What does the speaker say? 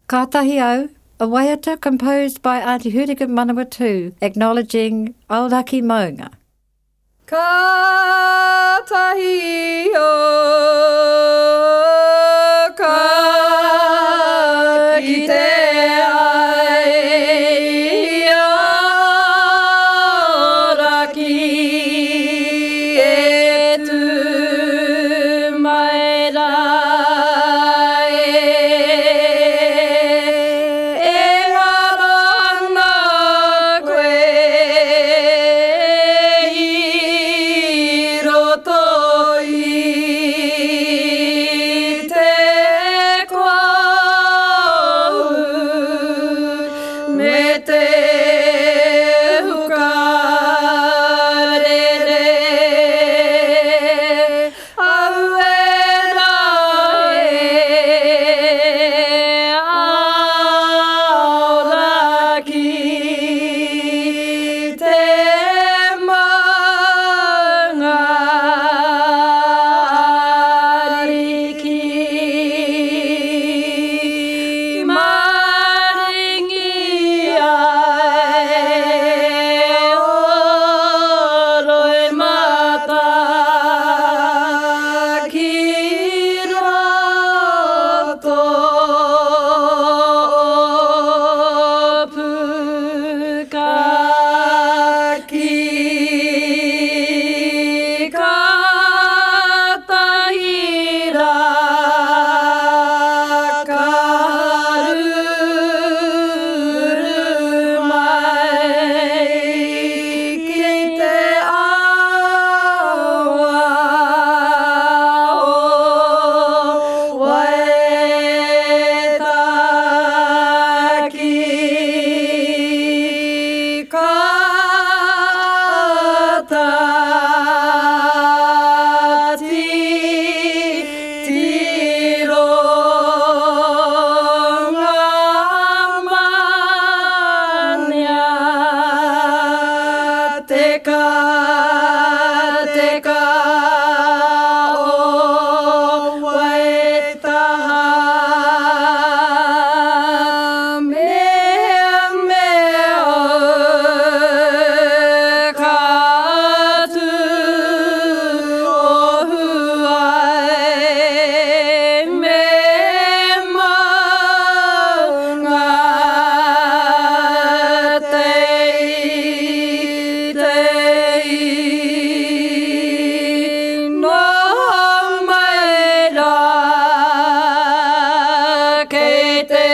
Kātahi au, a waiata composed by Auntie Hurika Manawatu, acknowledging Aoraki Maunga. Kātahi o ka ki te ai aoraki e tu mai rā e ngaro ana koe i roto i te koau me te hukarere au e rahe aoraki te maunga ariki maringi ai oroi mata ki roto pukaki katahira karuru mai ki te awa o waetaki katati tironga mania teka o waetaha mea mea katu ohuai me maunga tei no mai rā kei te